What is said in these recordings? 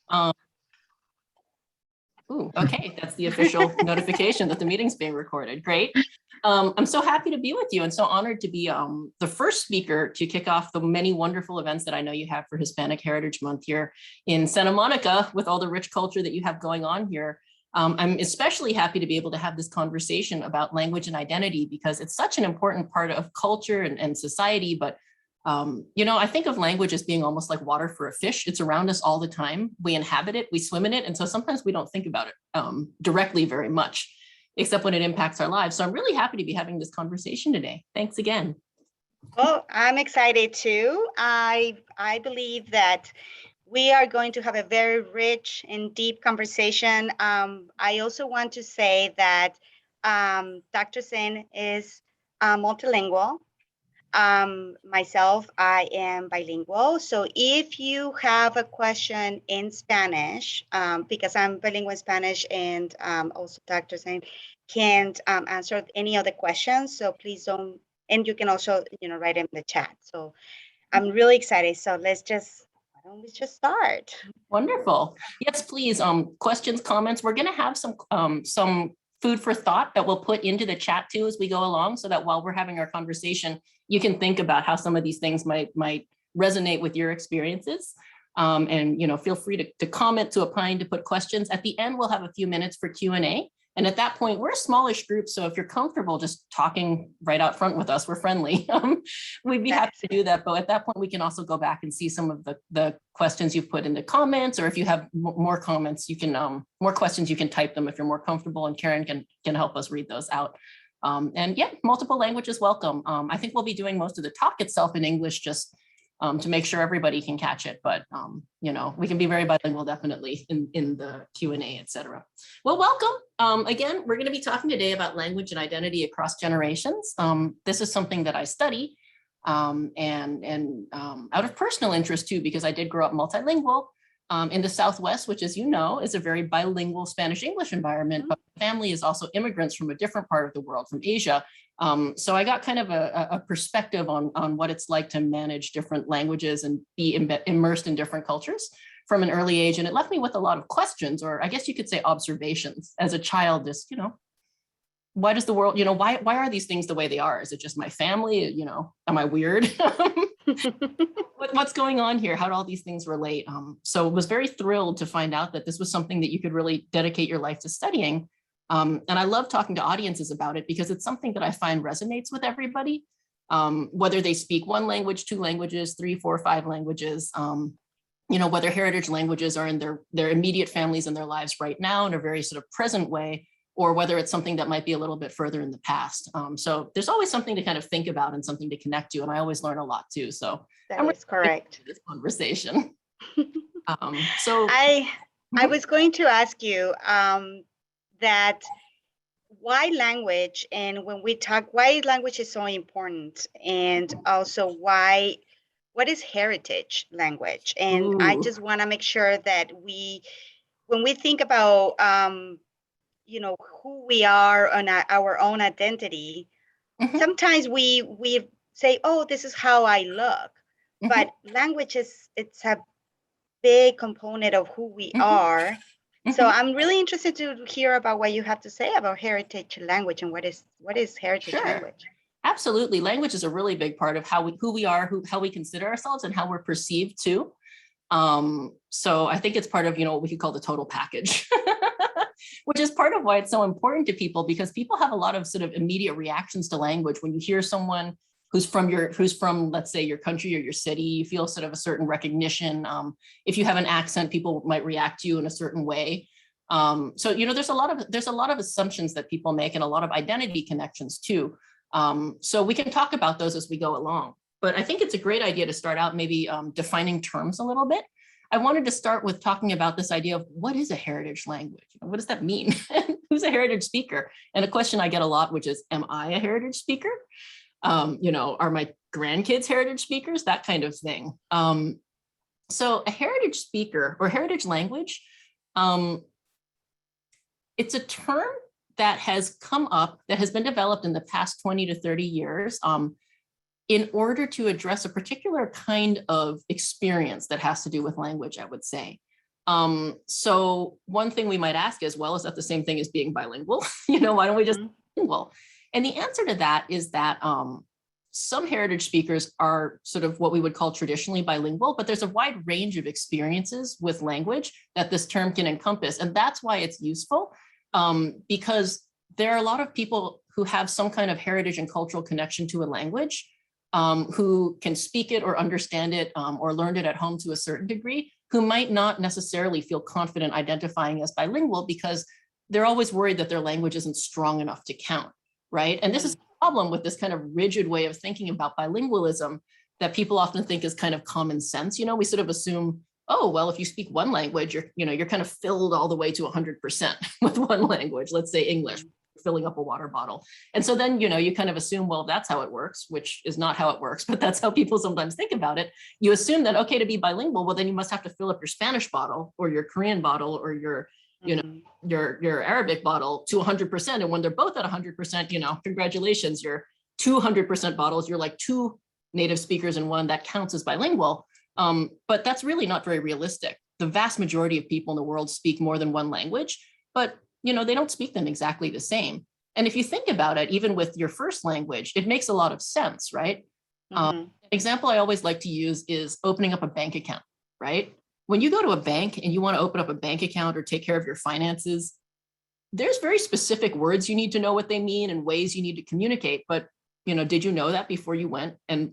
Um, ooh, okay, that's the official notification that the meeting's being recorded. Great. I'm so happy to be with you and so honored to be the first speaker to kick off the many wonderful events that I know you have for Hispanic Heritage Month here in Santa Monica with all the rich culture that you have going on here. I'm especially happy to be able to have this conversation about language and identity because it's such an important part of culture and society. But, you know, I think of language as being almost like water for a fish. It's around us all the time. We inhabit it, we swim in it. And so sometimes we don't think about it directly very much, except when it impacts our lives. So I'm really happy to be having this conversation today. Thanks again. Well, I'm excited too. I believe that we are going to have a very rich and deep conversation. I also want to say that Dr. Tseng is multilingual. Myself, I am bilingual. So if you have a question in Spanish, because I'm bilingual in Spanish and also Dr. Tseng can't answer any other questions. So please don't, and you can also, write in the chat. So I'm really excited. So why don't we just start? Wonderful. Yes, please. Questions, comments. We're going to have some food for thought that we'll put into the chat too as we go along, so that while we're having our conversation, you can think about how some of these things might resonate with your experiences. And feel free to comment, to opine, to put questions. At the end, we'll have a few minutes for Q&A. And at that point, we're a smallish group. So if you're comfortable just talking right out front with us, we're friendly. We'd be happy to do that. But at that point, we can also go back and see some of the questions you've put in the comments, or if you have more comments, you can more questions, you can type them if you're more comfortable, and Karen can help us read those out. And yeah, multiple languages welcome. I think we'll be doing most of the talk itself in English, just to make sure everybody can catch it. But, we can be very bilingual, definitely, in the Q&A, et cetera. Well, welcome. Again, we're going to be talking today about language and identity across generations. This is something that I study and out of personal interest, too, because I did grow up multilingual in the Southwest, which, as you know, is a very bilingual Spanish-English environment. But my family is also immigrants from a different part of the world, from Asia. So I got kind of a perspective on what it's like to manage different languages and be immersed in different cultures from an early age. And it left me with a lot of questions, or I guess you could say observations as a child. Just, why does the world, why are these things the way they are? Is it just my family? Am I weird? What's going on here? How do all these things relate? So I was very thrilled to find out that this was something that you could really dedicate your life to studying. And I love talking to audiences about it because it's something that I find resonates with everybody, whether they speak one language, two languages, 3, 4, 5 languages, whether heritage languages are in their immediate families in their lives right now in a very sort of present way, or whether it's something that might be a little bit further in the past. So there's always something to kind of think about and something to connect to. And I always learn a lot too. So that is correct. This conversation. I was going to ask you, that why language, and when we talk, why language is so important, and also what is heritage language? And ooh. I just want to make sure that when we think about who we are on our own identity, sometimes we say, oh, this is how I look, but language it's a big component of who we are. So I'm really interested to hear about what you have to say about heritage language and what is heritage language. Absolutely. Language is a really big part of who we are, how we consider ourselves, and how we're perceived too. So I think it's part of, what we could call the total package, which is part of why it's so important to people, because people have a lot of sort of immediate reactions to language. When you hear someone who's from, let's say, your country or your city, you feel sort of a certain recognition. If you have an accent, people might react to you in a certain way. So, there's a lot of assumptions that people make, and a lot of identity connections too. So we can talk about those as we go along. But I think it's a great idea to start out maybe defining terms a little bit. I wanted to start with talking about this idea of what is a heritage language? What does that mean? Who's a heritage speaker? And a question I get a lot, which is, am I a heritage speaker? Are my grandkids heritage speakers? That kind of thing. So a heritage speaker or heritage language, it's a term that has come up, that has been developed in the past 20 to 30 years in order to address a particular kind of experience that has to do with language, I would say. So one thing we might ask is, well, is that the same thing as being bilingual? Why don't we just be bilingual? And the answer to that is that some heritage speakers are sort of what we would call traditionally bilingual, but there's a wide range of experiences with language that this term can encompass. And that's why it's useful, because there are a lot of people who have some kind of heritage and cultural connection to a language, who can speak it or understand it, or learned it at home to a certain degree, who might not necessarily feel confident identifying as bilingual because they're always worried that their language isn't strong enough to count, right? And this is the problem with this kind of rigid way of thinking about bilingualism that people often think is kind of common sense. We sort of assume, oh, well, if you speak one language, you're kind of filled all the way to 100% with one language, let's say English, filling up a water bottle. And so then, you kind of assume, well, that's how it works, which is not how it works, but that's how people sometimes think about it. You assume that, okay, to be bilingual, well, then you must have to fill up your Spanish bottle or your Korean bottle or your Arabic bottle to 100%. And when they're both at 100%, congratulations, you're 200% bottles. You're like two native speakers in one. That counts as bilingual. But that's really not very realistic. The vast majority of people in the world speak more than one language, but they don't speak them exactly the same. And if you think about it, even with your first language, it makes a lot of sense, right? An example I always like to use is opening up a bank account, right? When you go to a bank and you want to open up a bank account or take care of your finances, there's very specific words you need to know what they mean and ways you need to communicate. But, did you know that before you went and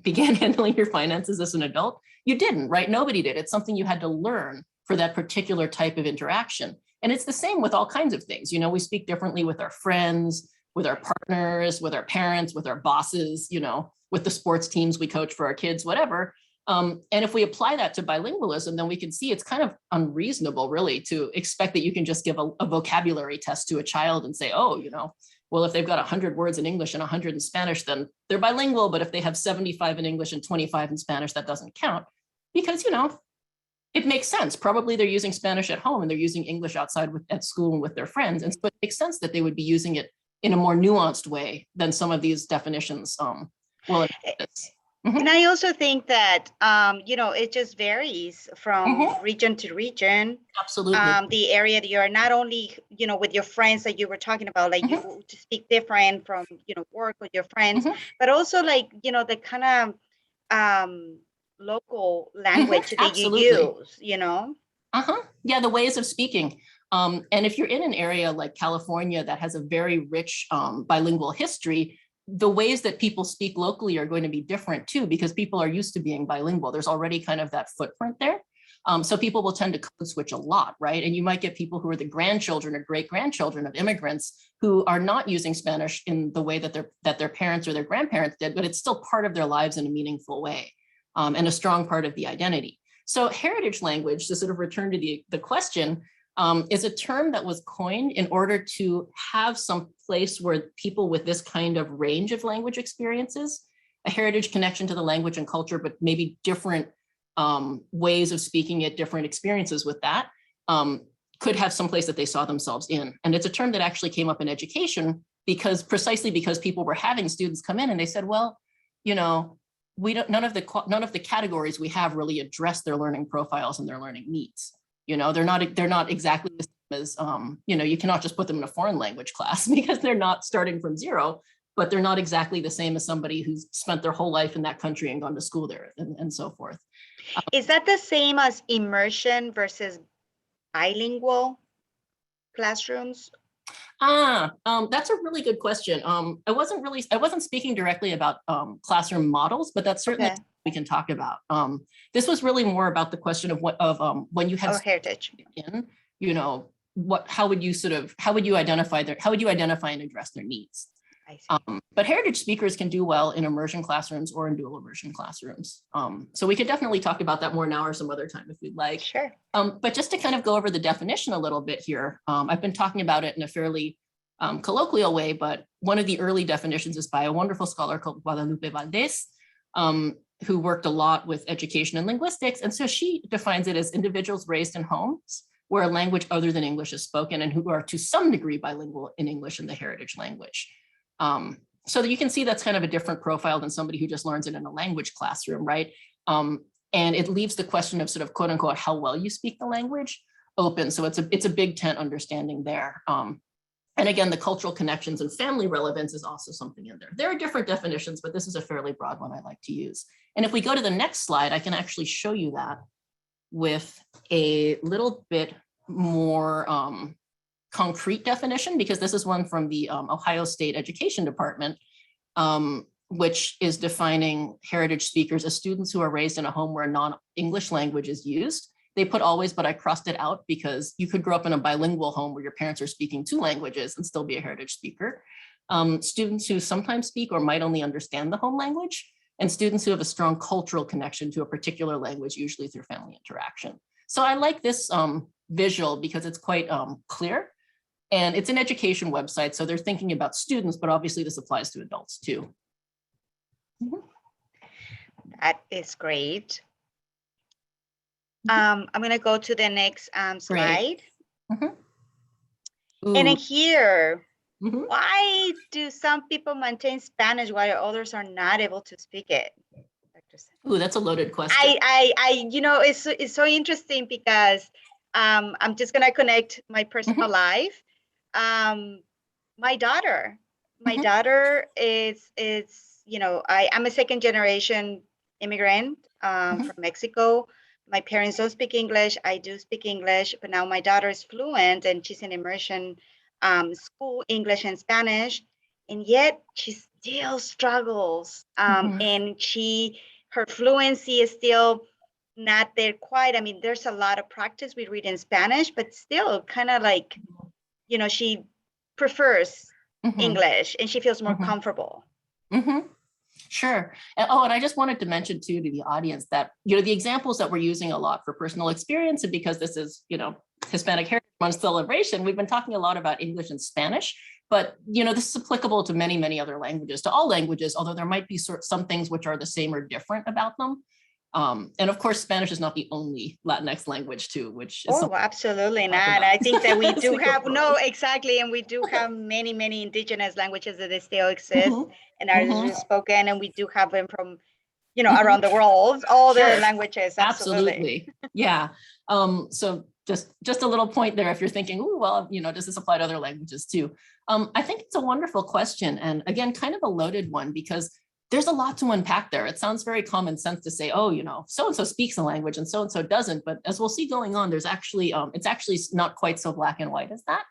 began handling your finances as an adult? You didn't, right? Nobody did. It's something you had to learn for that particular type of interaction. And it's the same with all kinds of things. We speak differently with our friends, with our partners, with our parents, with our bosses, with the sports teams we coach for our kids, whatever. And if we apply that to bilingualism, then we can see it's kind of unreasonable, really, to expect that you can just give a vocabulary test to a child and say, oh, well, if they've got 100 words in English and 100 in Spanish, then they're bilingual. But if they have 75 in English and 25 in Spanish, that doesn't count. Because, it makes sense. Probably they're using Spanish at home and they're using English outside at school and with their friends. And so it makes sense that they would be using it in a more nuanced way than some of these definitions will. And I also think that, it just varies from region to region. Absolutely. The area that you're not only, with your friends that you were talking about, like you to speak different from, work with your friends, but also like, the kind of local language that you use, Yeah, the ways of speaking. And if you're in an area like California that has a very rich bilingual history, the ways that people speak locally are going to be different too, because people are used to being bilingual. There's already kind of that footprint there. So people will tend to code switch a lot, right? And you might get people who are the grandchildren or great-grandchildren of immigrants who are not using Spanish in the way that their parents or their grandparents did, but it's still part of their lives in a meaningful way, and a strong part of the identity. So heritage language, to sort of return to the question, is a term that was coined in order to have some place where people with this kind of range of language experiences, a heritage connection to the language and culture, but maybe different ways of speaking it, different experiences with that, could have some place that they saw themselves in. And it's a term that actually came up in education precisely because people were having students come in and they said, well, none of the categories we have really address their learning profiles and their learning needs. They're not exactly the same as, you cannot just put them in a foreign language class because they're not starting from zero, but they're not exactly the same as somebody who's spent their whole life in that country and gone to school there and so forth. Is that the same as immersion versus bilingual classrooms? That's a really good question. I wasn't speaking directly about classroom models, but that's certainly we can talk about. This was really more about the question of when you have heritage in, how would you identify and address their needs? But heritage speakers can do well in immersion classrooms or in dual immersion classrooms. So we could definitely talk about that more now or some other time if we'd like. Sure. But just to kind of go over the definition a little bit here, I've been talking about it in a fairly colloquial way, but one of the early definitions is by a wonderful scholar called Guadalupe Valdés, who worked a lot with education and linguistics. And so she defines it as individuals raised in homes where a language other than English is spoken and who are to some degree bilingual in English and the heritage language. So that you can see that's kind of a different profile than somebody who just learns it in a language classroom, right? And it leaves the question of sort of quote unquote, how well you speak the language open. So it's a big tent understanding there. And again, the cultural connections and family relevance is also something in there. There are different definitions, but this is a fairly broad one I like to use. And if we go to the next slide, I can actually show you that with a little bit more concrete definition, because this is one from the Ohio State Education Department, which is defining heritage speakers as students who are raised in a home where a non-English language is used. They put always, but I crossed it out because you could grow up in a bilingual home where your parents are speaking 2 languages and still be a heritage speaker. Students who sometimes speak or might only understand the home language, and students who have a strong cultural connection to a particular language, usually through family interaction. So I like this visual because it's quite clear, and it's an education website. So they're thinking about students, but obviously this applies to adults too. That is great. I'm going to go to the next slide. And then here, why do some people maintain Spanish while others are not able to speak it? Ooh, that's a loaded question. You know, it's so interesting because I'm just going to connect my personal life. My daughter is, you know, I'm a second generation immigrant from Mexico. My parents don't speak English. I do speak English, but now my daughter is fluent and she's in immersion school, English and Spanish, and yet she still struggles. And her fluency is still not there quite. I mean, there's a lot of practice we read in Spanish, but still kind of like, you know, she prefers English and she feels more comfortable. Sure. And I just wanted to mention too to the audience that, you know, the examples that we're using a lot for personal experience, and because this is, you know, Hispanic Heritage Month celebration, we've been talking a lot about English and Spanish, but, you know, this is applicable to many, many other languages, to all languages, although there might be some things which are the same or different about them. And of course, Spanish is not the only Latinx language too, which is absolutely not. I think that we do have, exactly. And we do have many, many indigenous languages that still exist and are spoken, and we do have them from, you know, around the world, all the languages. Absolutely. Yeah. So just a little point there, if you're thinking, oh, well, you know, does this apply to other languages too? I think it's a wonderful question. And again, kind of a loaded one, because there's a lot to unpack there. It sounds very common sense to say, oh, you know, so-and-so speaks a language and so-and-so doesn't. But as we'll see going on, there's actually, it's actually not quite so black and white as that,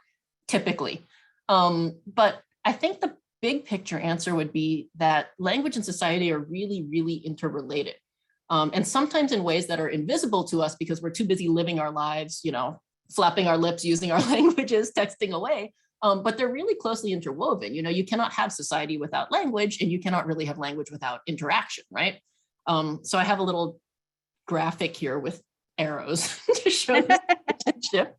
typically. But I think the big picture answer would be that language and society are really, really interrelated. And sometimes in ways that are invisible to us because we're too busy living our lives, you know, flapping our lips, using our languages, texting away. But they're really closely interwoven. You know, you cannot have society without language, and you cannot really have language without interaction, right? So I have a little graphic here with arrows to show this relationship.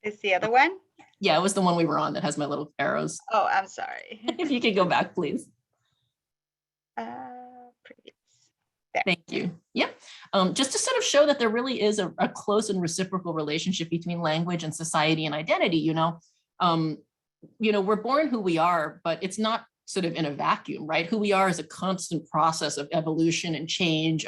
Is the other one? Yeah, it was the one we were on that has my little arrows. Oh, I'm sorry. If you could go back, please. Thank you. Yeah, just to sort of show that there really is a close and reciprocal relationship between language and society and identity. You know, we're born who we are, but it's not sort of in a vacuum, right? Who we are is a constant process of evolution and change.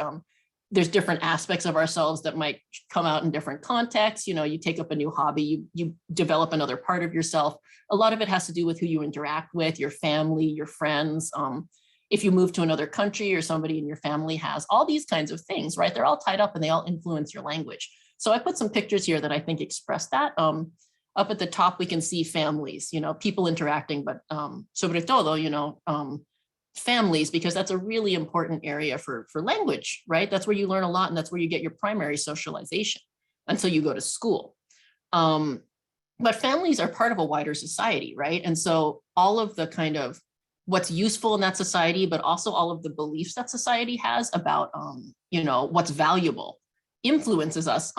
There's different aspects of ourselves that might come out in different contexts. You know, you take up a new hobby, you develop another part of yourself. A lot of it has to do with who you interact with, your family, your friends. If you move to another country or somebody in your family has all these kinds of things, right? They're all tied up and they all influence your language. So I put some pictures here that I think express that. Up at the top, we can see families, you know, people interacting, but sobre todo, you know, families, because that's a really important area for language, right? That's where you learn a lot, and that's where you get your primary socialization until you go to school. But families are part of a wider society, right? And so all of the kind of what's useful in that society, but also all of the beliefs that society has about, you know, what's valuable influences us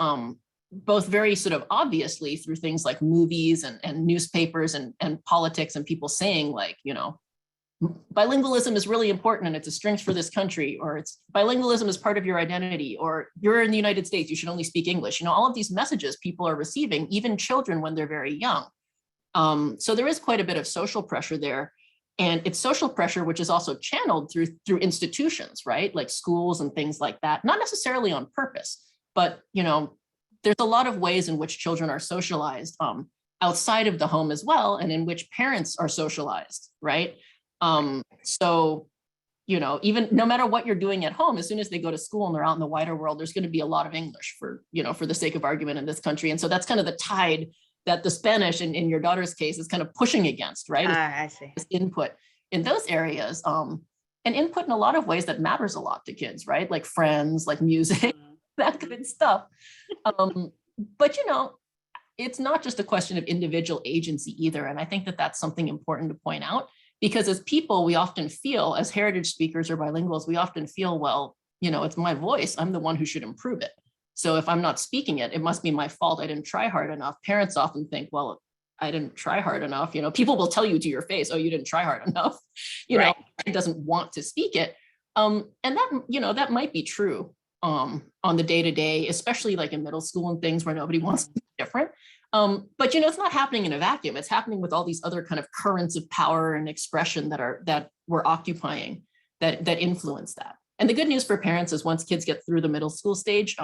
both very sort of obviously through things like movies and newspapers and politics and people saying like, you know, bilingualism is really important and it's a strength for this country, or it's bilingualism is part of your identity, or you're in the United States, you should only speak English. You know, all of these messages people are receiving, even children when they're very young. So there is quite a bit of social pressure there. And it's social pressure, which is also channeled through institutions, right? Like schools and things like that, not necessarily on purpose, but, there's a lot of ways in which children are socialized outside of the home as well, and in which parents are socialized, right? So, even no matter what you're doing at home, as soon as they go to school and they're out in the wider world, there's going to be a lot of English for the sake of argument in this country. And so that's kind of the tide that the Spanish, in your daughter's case, is kind of pushing against, right? I see. Input in those areas, and input in a lot of ways that matters a lot to kids, right? Like friends, like music, that good stuff. But it's not just a question of individual agency either. And I think that that's something important to point out, because as people, we often feel, as heritage speakers or bilinguals, we often feel, well, it's my voice. I'm the one who should improve it. So if I'm not speaking it, it must be my fault. I didn't try hard enough. Parents often think, well, I didn't try hard enough. People will tell you to your face, oh, you didn't try hard enough. It doesn't want to speak it. And that might be true on the day-to-day, especially like in middle school and things where nobody wants to be different. But it's not happening in a vacuum. It's happening with all these other kind of currents of power and expression that we're occupying that influence that. And the good news for parents is once kids get through the middle school stage,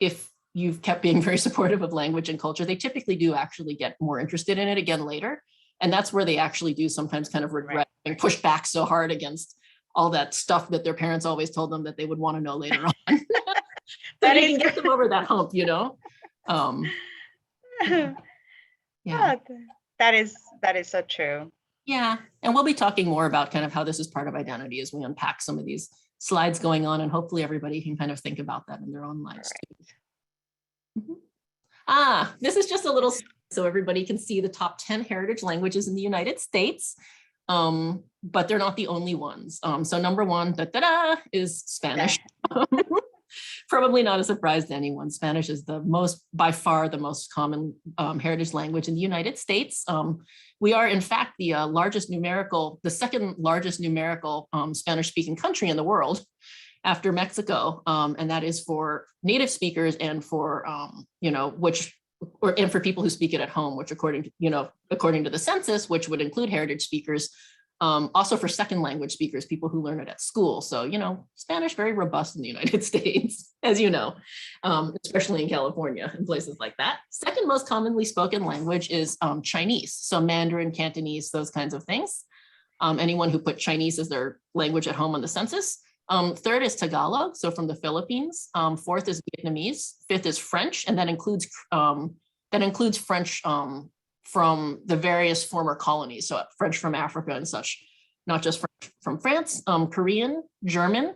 if you've kept being very supportive of language and culture, they typically do actually get more interested in it again later. And that's where they actually do sometimes kind of regret and push back so hard against all that stuff that their parents always told them that they would want to know later on. So you can get them over that hump, Yeah, that is so true. Yeah. And we'll be talking more about kind of how this is part of identity as we unpack some of these slides going on, and hopefully everybody can kind of think about that in their own lives. Too. This is just a little so everybody can see the top 10 heritage languages in the United States, but they're not the only ones. So number one, is Spanish. Probably not a surprise to anyone. Spanish is by far the most common heritage language in the United States. We are, in fact, the second largest numerical Spanish-speaking country in the world after Mexico, and that is for native speakers and for and for people who speak it at home, which according to the census, which would include heritage speakers. Also for second language speakers, people who learn it at school. So, Spanish, very robust in the United States, as you know, especially in California and places like that. Second most commonly spoken language is Chinese. So Mandarin, Cantonese, those kinds of things. Anyone who put Chinese as their language at home on the census. Third is Tagalog, so from the Philippines. Fourth is Vietnamese. Fifth is French, and that includes French from the various former colonies, so French from Africa and such, not just French from France, Korean, German,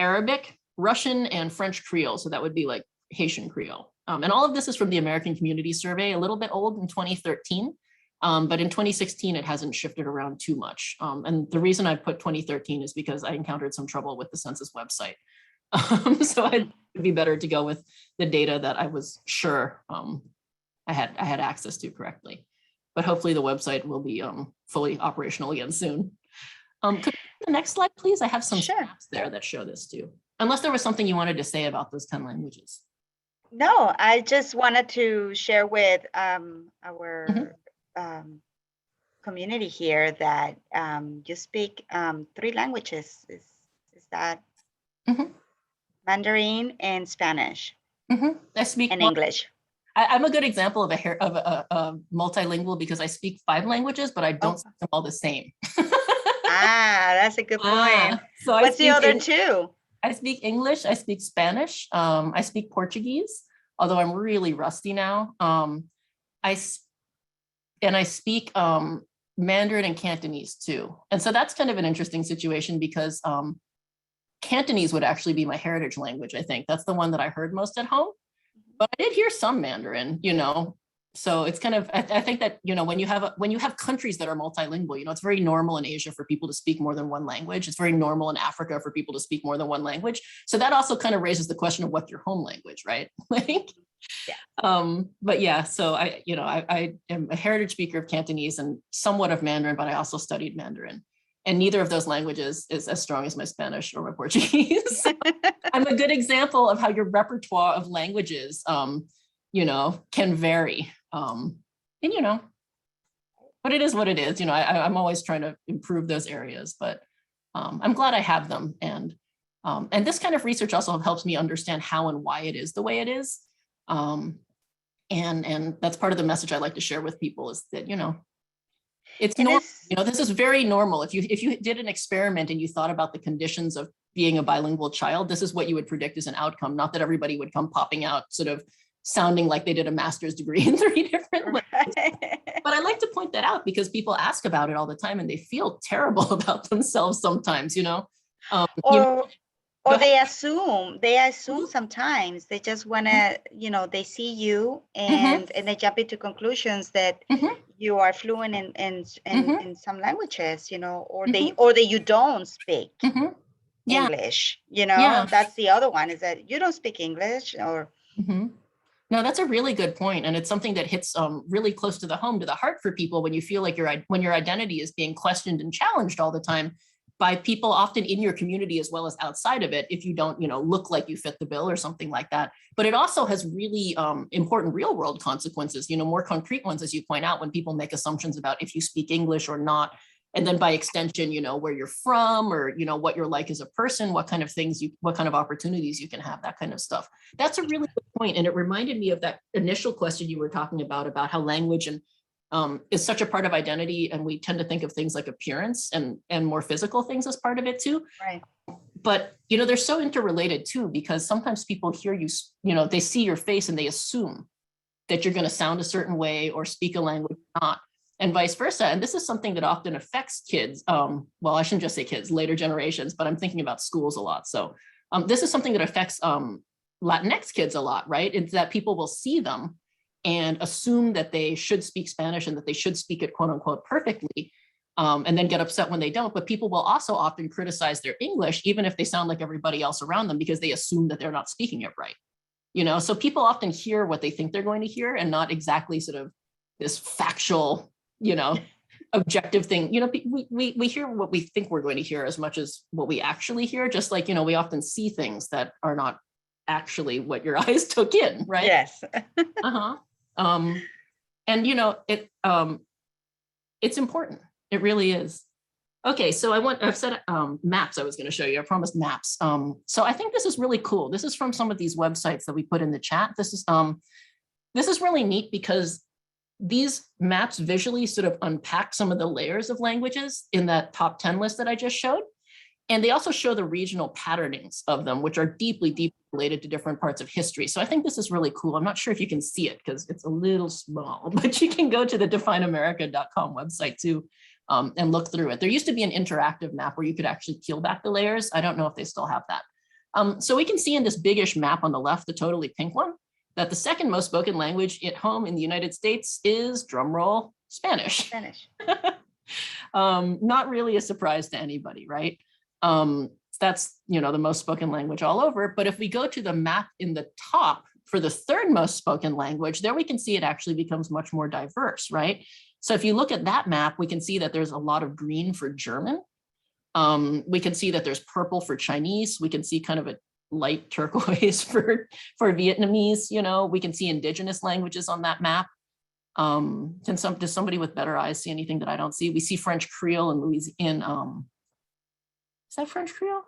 Arabic, Russian, and French Creole. So that would be like Haitian Creole. And all of this is from the American Community Survey, a little bit old in 2013, but in 2016, it hasn't shifted around too much. And the reason I put 2013 is because I encountered some trouble with the census website. So it'd be better to go with the data that I was sure I had access to correctly. But hopefully the website will be fully operational again soon. Could the next slide, please? I have some maps there that show this too. Unless there was something you wanted to say about those 10 languages. No, I just wanted to share with our community here that you speak 3 languages. Is that Mandarin and Spanish? I speak and English. I'm a good example of a multilingual because I speak 5 languages, but I don't speak them all the same. That's a good point. So what's the other 2? I speak English, I speak Spanish, I speak Portuguese, although I'm really rusty now. I speak Mandarin and Cantonese too. And so that's kind of an interesting situation because Cantonese would actually be my heritage language, I think. That's the one that I heard most at home. But I did hear some Mandarin, so it's kind of, I think that, when you have countries that are multilingual, it's very normal in Asia for people to speak more than one language. It's very normal in Africa for people to speak more than one language. So that also kind of raises the question of what's your home language, right? But yeah, so I am a heritage speaker of Cantonese and somewhat of Mandarin, but I also studied Mandarin. And neither of those languages is as strong as my Spanish or my Portuguese. So I'm a good example of how your repertoire of languages, can vary. And but it is what it is. You know, I'm always trying to improve those areas, but I'm glad I have them. And this kind of research also helps me understand how and why it is the way it is. And that's part of the message I like to share with people is that, you know, it's normal. You know, this is very normal. If you did an experiment and you thought about the conditions of being a bilingual child, this is what you would predict as an outcome. Not that everybody would come popping out sort of sounding like they did a master's degree in 3 different ways. But I like to point that out because people ask about it all the time and they feel terrible about themselves sometimes, you know. Or they assume sometimes they just want to, you know, they see you and they jump into conclusions that you are fluent in some languages, you know, or that you don't speak English, you know. That's the other one, is that you don't speak English or. No, that's a really good point. And it's something that hits really close to the home, to the heart for people when you feel like when your identity is being questioned and challenged all the time by people often in your community as well as outside of it, if you don't, you know, look like you fit the bill or something like that. But it also has really important real world consequences, you know, more concrete ones, as you point out, when people make assumptions about if you speak English or not. And then by extension, you know, where you're from or, you know, what you're like as a person, what kind of things what kind of opportunities you can have, that kind of stuff. That's a really good point. And it reminded me of that initial question you were talking about how language and is such a part of identity, and we tend to think of things like appearance and more physical things as part of it too. Right. But you know, they're so interrelated too, because sometimes people hear you, you know, they see your face and they assume that you're going to sound a certain way or speak a language or not, and vice versa. And this is something that often affects kids. Well, I shouldn't just say kids, later generations, but I'm thinking about schools a lot. So this is something that affects Latinx kids a lot, right? It's that people will see them and assume that they should speak Spanish and that they should speak it, quote unquote, perfectly, and then get upset when they don't. But people will also often criticize their English, even if they sound like everybody else around them, because they assume that they're not speaking it right. You know, so people often hear what they think they're going to hear and not exactly sort of this factual, you know, objective thing. You know, we hear what we think we're going to hear as much as what we actually hear, just like, you know, we often see things that are not actually what your eyes took in, right? Yes. And you know, it's important. It really is. Okay, so I've said maps I was going to show you. I promised maps. So I think this is really cool. This is from some of these websites that we put in the chat. This is really neat because these maps visually sort of unpack some of the layers of languages in that top 10 list that I just showed. And they also show the regional patternings of them, which are deeply, deeply related to different parts of history. So I think this is really cool. I'm not sure if you can see it because it's a little small, but you can go to the defineamerica.com website too and look through it. There used to be an interactive map where you could actually peel back the layers. I don't know if they still have that. So we can see in this biggish map on the left, the totally pink one, that the second most spoken language at home in the United States is, drumroll, Spanish. Not really a surprise to anybody, right? That's, you know, the most spoken language all over. But if we go to the map in the top for the third most spoken language, there we can see it actually becomes much more diverse, right? So if you look at that map, we can see that there's a lot of green for German. We can see that there's purple for Chinese. We can see kind of a light turquoise for Vietnamese. You know, we can see indigenous languages on that map. Does somebody with better eyes see anything that I don't see? We see French Creole in Louisiana. Is that French Creole?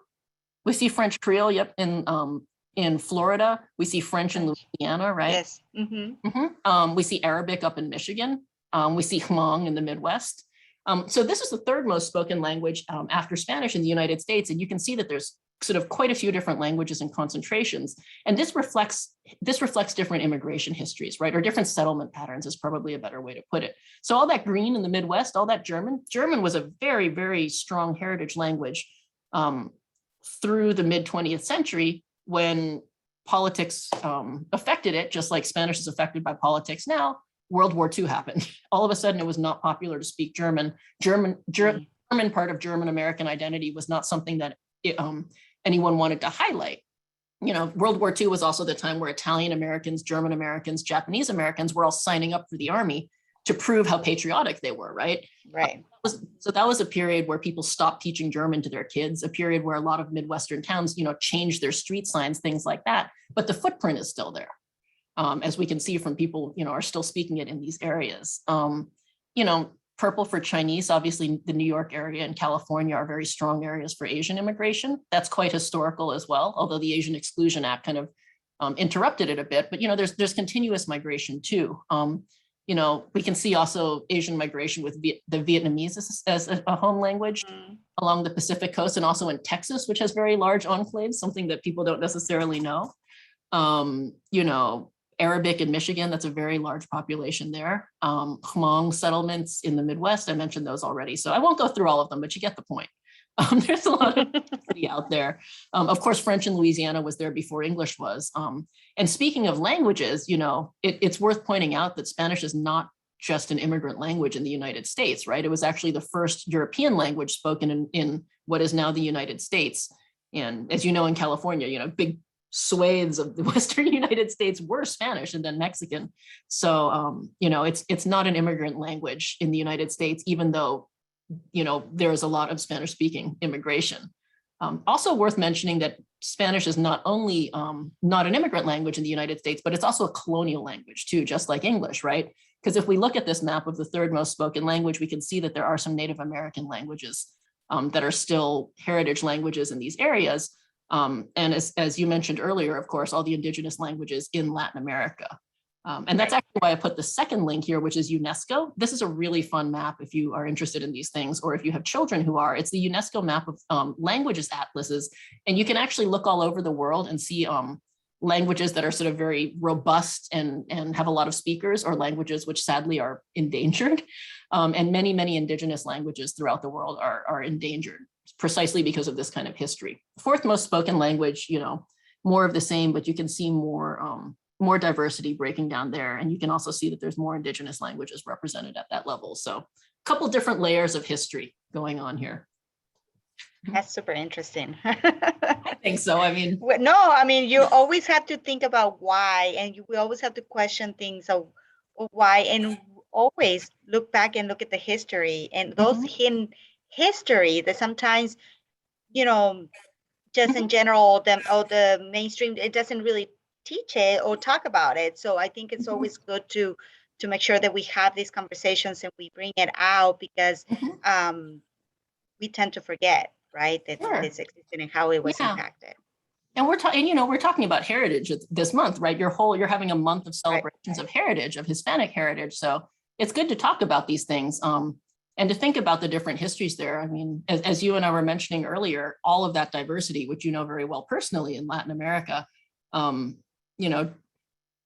We see French Creole, yep, in Florida. We see French in Louisiana, right? Yes. We see Arabic up in Michigan. We see Hmong in the Midwest. So this is the third most spoken language after Spanish in the United States. And you can see that there's sort of quite a few different languages and concentrations. And this reflects different immigration histories, right? Or different settlement patterns is probably a better way to put it. So all that green in the Midwest, all that German was a very, very strong heritage language through the mid 20th century when politics affected it, just like Spanish is affected by politics now. World War II happened. All of a sudden, it was not popular to speak German. German part of German American identity was not something that anyone wanted to highlight. You know, World War II was also the time where Italian Americans, German Americans, Japanese Americans were all signing up for the army to prove how patriotic they were, right? Right. So that was a period where people stopped teaching German to their kids, a period where a lot of Midwestern towns, you know, changed their street signs, things like that. But the footprint is still there. As we can see from people, you know, are still speaking it in these areas. You know, purple for Chinese. Obviously, the New York area and California are very strong areas for Asian immigration. That's quite historical as well, although the Asian Exclusion Act kind of interrupted it a bit. But, there's continuous migration too. We can see also Asian migration with the Vietnamese as a home language along the Pacific coast, and also in Texas, which has very large enclaves, something that people don't necessarily know. Arabic in Michigan, that's a very large population there. Hmong settlements in the Midwest, I mentioned those already. So I won't go through all of them, but you get the point. There's a lot of diversity out there. Of course, French in Louisiana was there before English was. And speaking of languages, it's worth pointing out that Spanish is not just an immigrant language in the United States, right? It was actually the first European language spoken in what is now the United States. And as you know, in California, big swathes of the Western United States were Spanish and then Mexican. So, it's not an immigrant language in the United States, even though, there's a lot of Spanish speaking immigration. Also worth mentioning that Spanish is not only not an immigrant language in the United States, but it's also a colonial language too, just like English, right? Because if we look at this map of the third most spoken language, we can see that there are some Native American languages that are still heritage languages in these areas. And as you mentioned earlier, of course, all the indigenous languages in Latin America. And that's actually why I put the second link here, which is UNESCO. This is a really fun map if you are interested in these things, or if you have children who are. It's the UNESCO map of languages atlases. And you can actually look all over the world and see languages that are sort of very robust and have a lot of speakers, or languages which sadly are endangered. And many, many indigenous languages throughout the world are endangered precisely because of this kind of history. Fourth most spoken language, more of the same, but you can see more diversity breaking down there. And you can also see that there's more indigenous languages represented at that level. So a couple different layers of history going on here. That's super interesting. I think so. You always have to think about why, and we always have to question things of why, and always look back and look at the history and those hidden history that sometimes, just in general, the mainstream, it doesn't really teach it or talk about it. So I think it's always good to make sure that we have these conversations and we bring it out, because we tend to forget, right, that this existed and how it was impacted. And we're talking about heritage this month, right? You're having a month of celebrations of heritage, of Hispanic heritage. So it's good to talk about these things and to think about the different histories there. As you and I were mentioning earlier, all of that diversity, which you know very well personally in Latin America,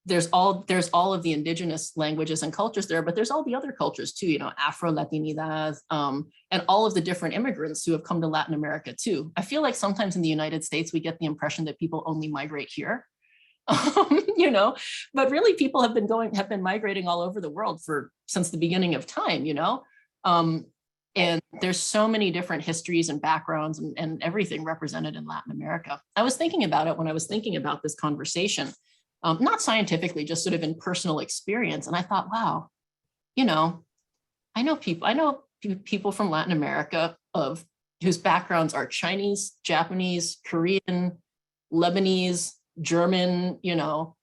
there's all of the indigenous languages and cultures there, but there's all the other cultures too, Afro-Latinidad, and all of the different immigrants who have come to Latin America too. I feel like sometimes in the United States, we get the impression that people only migrate here, but really people have been migrating all over the world since the beginning of time, and there's so many different histories and backgrounds and everything represented in Latin America. I was thinking about it when I was thinking about this conversation, not scientifically, just sort of in personal experience. And I thought, wow, I know people from Latin America whose backgrounds are Chinese, Japanese, Korean, Lebanese, German,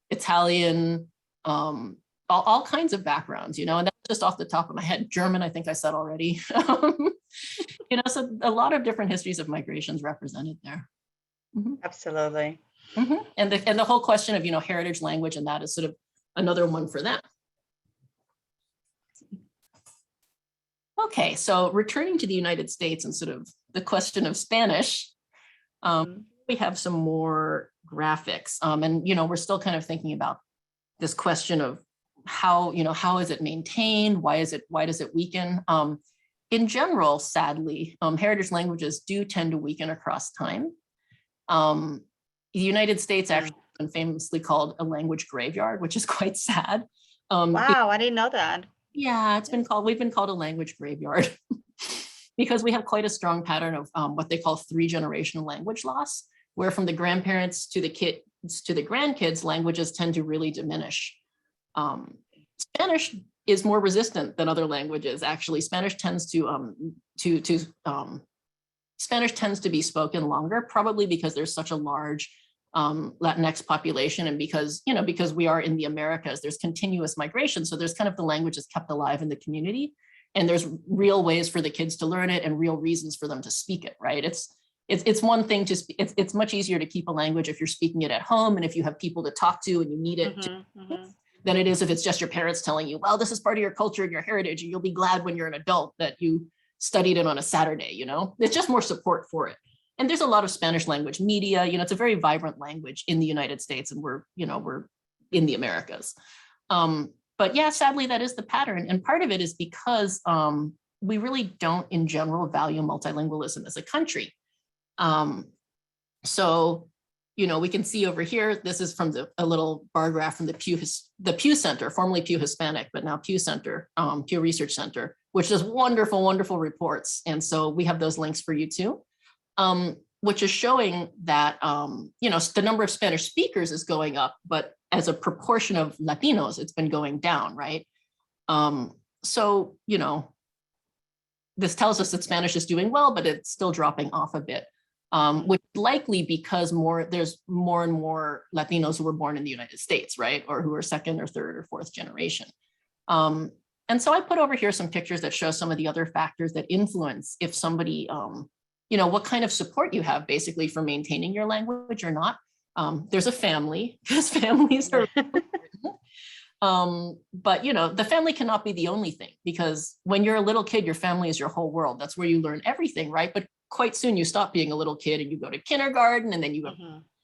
Italian, all kinds of backgrounds, and that's just off the top of my head. German, I think I said already. So a lot of different histories of migrations represented there. Absolutely. And the whole question of heritage language, and that is sort of another one for them. Okay, so returning to the United States and sort of the question of Spanish, we have some more graphics, and we're still kind of thinking about this question of how is it maintained? Why does it weaken? In general, sadly, heritage languages do tend to weaken across time. The United States actually has been famously called a language graveyard, which is quite sad. Wow, I didn't know that. Yeah, we've been called a language graveyard because we have quite a strong pattern of what they call 3-generational language loss, where from the grandparents to the kids to the grandkids, languages tend to really diminish. Spanish is more resistant than other languages. Actually, Spanish tends to be spoken longer, probably because there's such a large Latinx population, and because we are in the Americas, there's continuous migration. So there's kind of the language is kept alive in the community. and there's real ways for the kids to learn it and real reasons for them to speak it, right? It's one thing to speak, it's much easier to keep a language if you're speaking it at home and if you have people to talk to and you need it than it is if it's just your parents telling you, well, this is part of your culture and your heritage, and you'll be glad when you're an adult that you studied it on a Saturday, you know? It's just more support for it. And there's a lot of Spanish language media, you know, it's a very vibrant language in the United States, and we're in the Americas. But yeah, sadly, that is the pattern. And part of it is because we really don't in general value multilingualism as a country. So, you know, we can see over here, this is from a little bar graph from the Pew Center, formerly Pew Hispanic, but now Pew Center, Pew Research Center, which does wonderful, wonderful reports. And so we have those links for you too, which is showing that, you know, the number of Spanish speakers is going up, but as a proportion of Latinos, it's been going down, right? So, you know, this tells us that Spanish is doing well, but it's still dropping off a bit, which likely because there's more and more Latinos who were born in the United States, right? Or who are second or third or fourth generation. And so I put over here some pictures that show some of the other factors that influence if somebody, you know, what kind of support you have basically for maintaining your language or not. There's a family, because families are but you know, the family cannot be the only thing, because when you're a little kid, your family is your whole world. That's where you learn everything, right? But quite soon you stop being a little kid and you go to kindergarten, and then you have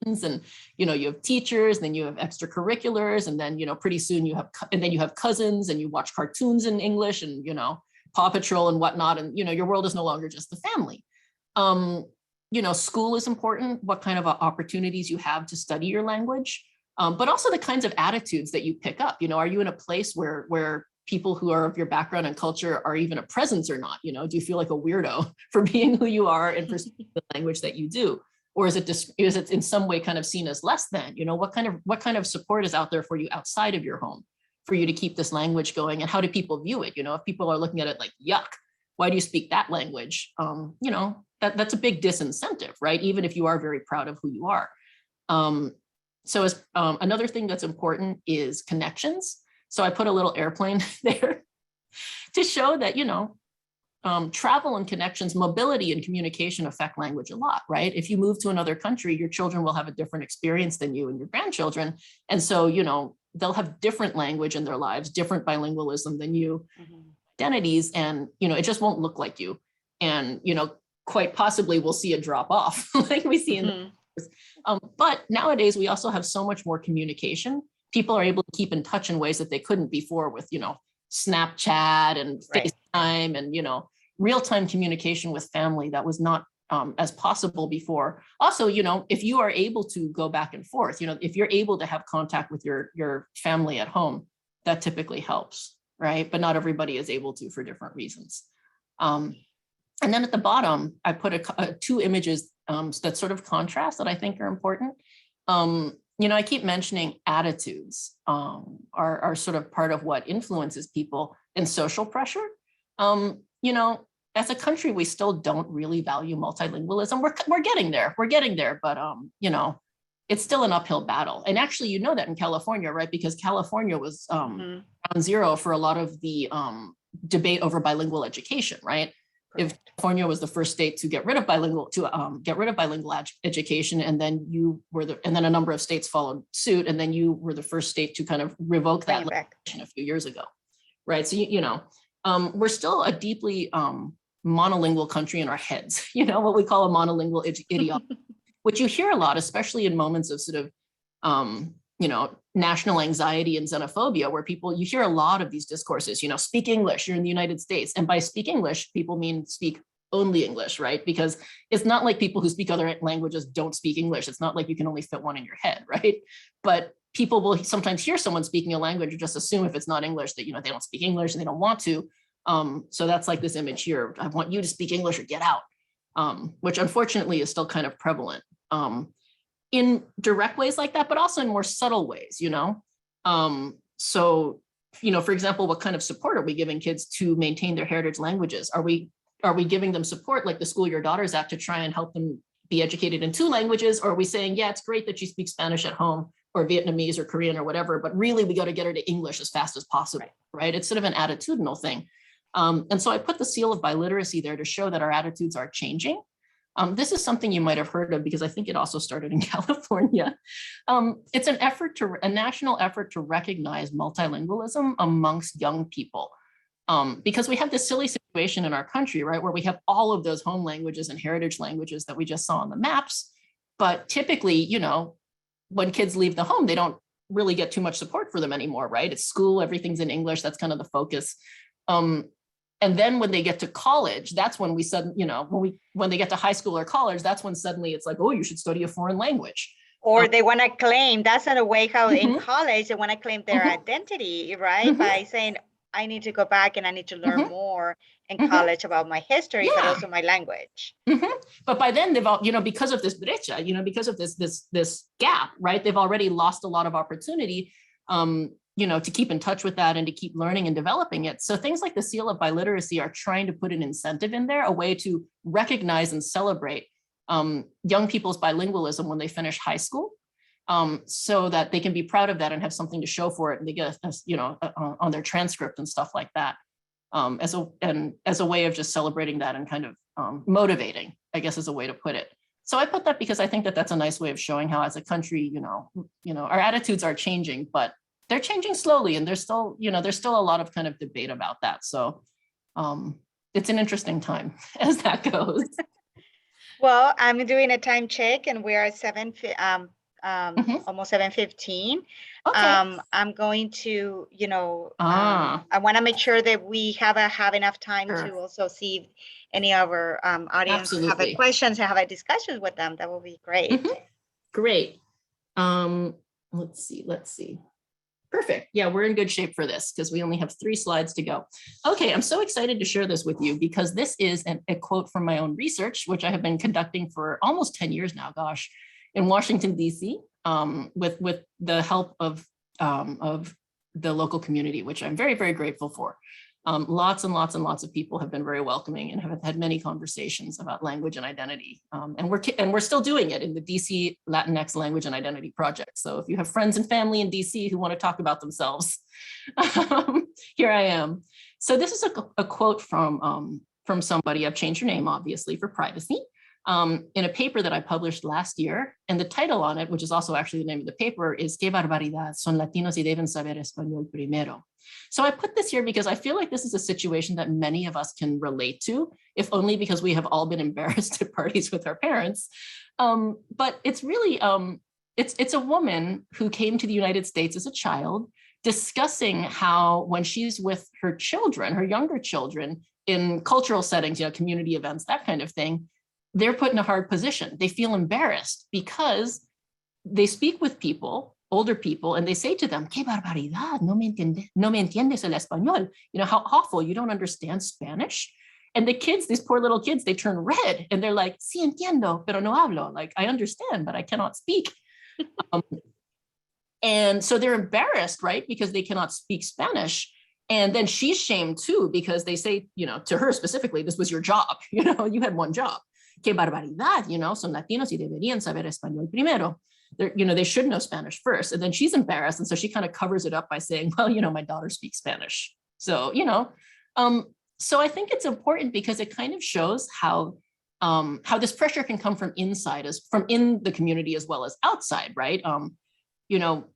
friends, and you know, you have teachers, then you have extracurriculars, and then you know, pretty soon you have cousins, and you watch cartoons in English, and you know, Paw Patrol and whatnot, and you know, your world is no longer just the family. You know, school is important, what kind of opportunities you have to study your language, but also the kinds of attitudes that you pick up. You know, are you in a place where people who are of your background and culture are even a presence or not? You know, do you feel like a weirdo for being who you are and for speaking the language that you do? Or is it in some way kind of seen as less than? You know, what kind of support is out there for you outside of your home for you to keep this language going? And how do people view it? You know, if people are looking at it like, yuck, why do you speak that language? You know, that's a big disincentive, right? Even if you are very proud of who you are. So as another thing that's important is connections. So I put a little airplane there to show that, you know, travel and connections, mobility and communication affect language a lot, right? If you move to another country, your children will have a different experience than you and your grandchildren. And so, you know, they'll have different language in their lives, different bilingualism than you, identities, and, you know, it just won't look like you. And, you know, quite possibly we'll see a drop off like we see in the but nowadays we also have so much more communication. People are able to keep in touch in ways that they couldn't before with, you know, Snapchat and FaceTime and, you know, real-time communication with family that was not as possible before. Also, you know, if you are able to go back and forth, you know, if you're able to have contact with your family at home, that typically helps, right? But not everybody is able to for different reasons. And then at the bottom, I put two images that sort of contrast that I think are important. You know, I keep mentioning attitudes are sort of part of what influences people, and social pressure. You know, as a country, we still don't really value multilingualism. We're getting there, but you know, it's still an uphill battle. And actually, you know that in California, right? Because California was ground zero for a lot of the debate over bilingual education, right? If California was the first state to get rid of bilingual education, and then and then a number of states followed suit, and then you were the first state to kind of revoke that legislation a few years ago, right? So you know, we're still a deeply monolingual country in our heads. You know, what we call a monolingual ideology, which you hear a lot, especially in moments of sort of you know, national anxiety and xenophobia, where you hear a lot of these discourses, you know, speak English, you're in the United States. And by speak English, people mean speak only English, right? Because it's not like people who speak other languages don't speak English. It's not like you can only fit one in your head, right? But people will sometimes hear someone speaking a language and just assume if it's not English that, you know, they don't speak English and they don't want to. So that's like this image here. I want you to speak English or get out, which unfortunately is still kind of prevalent. In direct ways like that, but also in more subtle ways, you know? So, you know, for example, what kind of support are we giving kids to maintain their heritage languages? Are we giving them support like the school your daughter's at to try and help them be educated in 2 languages? Or are we saying, yeah, it's great that you speak Spanish at home or Vietnamese or Korean or whatever, but really we got to get her to English as fast as possible, right? It's sort of an attitudinal thing. And so I put the seal of biliteracy there to show that our attitudes are changing. This is something you might have heard of because I think it also started in California. It's a national effort to recognize multilingualism amongst young people. Because we have this silly situation in our country, right, where we have all of those home languages and heritage languages that we just saw on the maps. But typically, when kids leave the home, they don't really get too much support for them anymore, right? It's school, everything's in English, that's kind of the focus. And then when they get to college, that's when we suddenly, when they get to high school or college, that's when suddenly it's like, oh, you should study a foreign language. Or they want to claim, that's in a way how in Mhm. college, they want to claim their Mhm. identity, right? Mhm. By saying, I need to go back and I need to learn Mhm. more in Mhm. college about my history, but Yeah. also my language. Mhm. But by then they've all, because of this brecha, because of this gap, right? They've already lost a lot of opportunity, to keep in touch with that and to keep learning and developing it. So things like the seal of biliteracy are trying to put an incentive in there, a way to recognize and celebrate young people's bilingualism when they finish high school, so that they can be proud of that and have something to show for it, and they get, on their transcript and stuff like that, as a way of just celebrating that and kind of motivating, I guess, is a way to put it. So I put that because I think that that's a nice way of showing how, as a country, our attitudes are changing, but they're changing slowly, and there's still a lot of kind of debate about that. So it's an interesting time as that goes. Well, I'm doing a time check and we are at Mhm. almost 7:15. Okay. I'm going to, Ah, I want to make sure that we have enough time to sure. also see if any of our audience have a Absolutely. questions and have a discussion with them. That will be great. Mhm. Great. Let's see. Perfect. Yeah, we're in good shape for this because we only have 3 slides to go. Okay, I'm so excited to share this with you because this is a quote from my own research, which I have been conducting for almost 10 years now, gosh, in Washington, D.C., with the help of the local community, which I'm very, very grateful for. Lots and lots and lots of people have been very welcoming and have had many conversations about language and identity. And we're still doing it in the DC Latinx Language and Identity Project. So if you have friends and family in DC who want to talk about themselves, here I am. So this is a quote from somebody. I've changed her name, obviously, for privacy. In a paper that I published last year, and the title on it, which is also actually the name of the paper, is "Qué barbaridad, son latinos y deben saber español primero." So I put this here because I feel like this is a situation that many of us can relate to, if only because we have all been embarrassed at parties with our parents. But it's really, it's a woman who came to the United States as a child, discussing how when she's with her children, her younger children, in cultural settings, community events, that kind of thing, they're put in a hard position. They feel embarrassed because they speak with people, older people, and they say to them, "Qué barbaridad, no me entiendes el español." How awful, you don't understand Spanish? And the kids, these poor little kids, they turn red and they're like, "Sí entiendo, pero no hablo." Like, I understand, but I cannot speak. And so they're embarrassed, right? Because they cannot speak Spanish. And then she's shamed too, because they say, to her specifically, this was your job. You had one job. Qué barbaridad, son latinos y deberían saber español primero. They should know Spanish first. And then she's embarrassed. And so she kind of covers it up by saying, well, my daughter speaks Spanish. So, so I think it's important because it kind of shows how this pressure can come from inside, as from in the community as well as outside, right?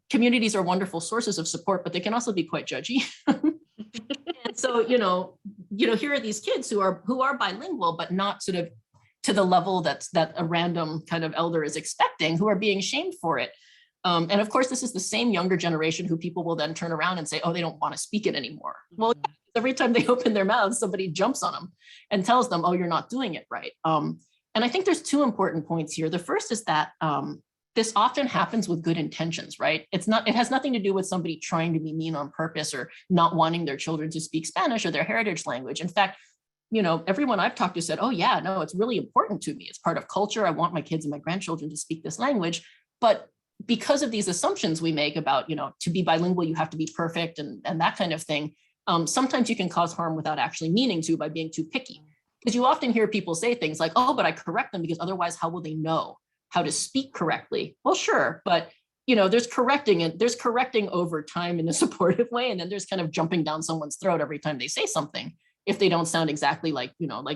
Communities are wonderful sources of support, but they can also be quite judgy. And so, here are these kids who are bilingual, but not sort of to the level that a random kind of elder is expecting, who are being shamed for it. And of course, this is the same younger generation who people will then turn around and say, oh, they don't want to speak it anymore. Well, every time they open their mouths, somebody jumps on them and tells them, oh, you're not doing it right. And I think there's 2 important points here. The first is that this often happens with good intentions, right? It has nothing to do with somebody trying to be mean on purpose or not wanting their children to speak Spanish or their heritage language. In fact, everyone I've talked to said, oh yeah, no, it's really important to me. It's part of culture. I want my kids and my grandchildren to speak this language. But because of these assumptions we make about, to be bilingual, you have to be perfect and that kind of thing, sometimes you can cause harm without actually meaning to, by being too picky. Because you often hear people say things like, oh, but I correct them because otherwise how will they know how to speak correctly? Well, sure, but there's correcting over time in a supportive way. And then there's kind of jumping down someone's throat every time they say something. if they don't sound exactly like,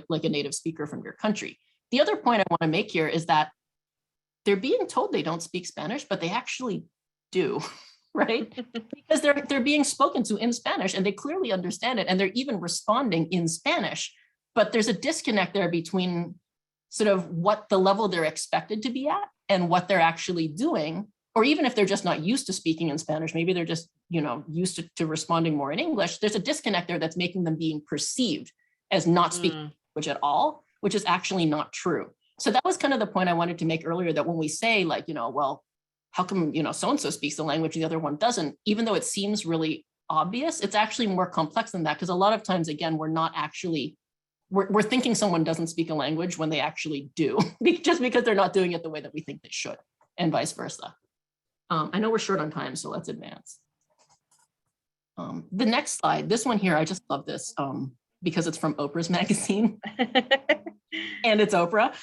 like a native speaker from your country. The other point I want to make here is that they're being told they don't speak Spanish, but they actually do, right? Because they're being spoken to in Spanish and they clearly understand it and they're even responding in Spanish. But there's a disconnect there between sort of what the level they're expected to be at and what they're actually doing. Or even if they're just not used to speaking in Spanish, maybe they're just, used to responding more in English. There's a disconnect there that's making them being perceived as not speaking language at all, which is actually not true. So that was kind of the point I wanted to make earlier, that when we say like, well, how come, so-and-so speaks the language, the other one doesn't, even though it seems really obvious, it's actually more complex than that. Because a lot of times, again, we're thinking someone doesn't speak a language when they actually do, just because they're not doing it the way that we think they should, and vice versa. I know we're short on time, so let's advance. The next slide, this one here, I just love this because it's from Oprah's magazine and it's Oprah.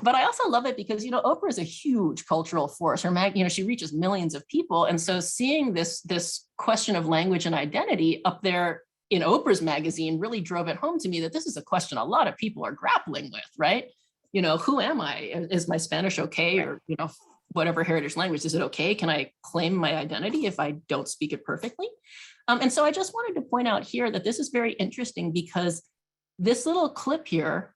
But I also love it because, Oprah is a huge cultural force. Her she reaches millions of people. And so seeing this question of language and identity up there in Oprah's magazine really drove it home to me that this is a question a lot of people are grappling with, right? Who am I? Is my Spanish okay? Or, whatever heritage language, is it okay? Can I claim my identity if I don't speak it perfectly? And so I just wanted to point out here that this is very interesting because this little clip here,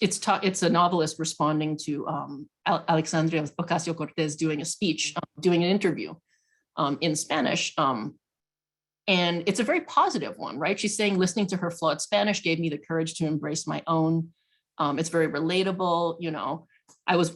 it's a novelist responding to Alexandria Ocasio-Cortez doing a speech, doing an interview in Spanish. And it's a very positive one, right? She's saying, listening to her flawed Spanish gave me the courage to embrace my own. It's very relatable,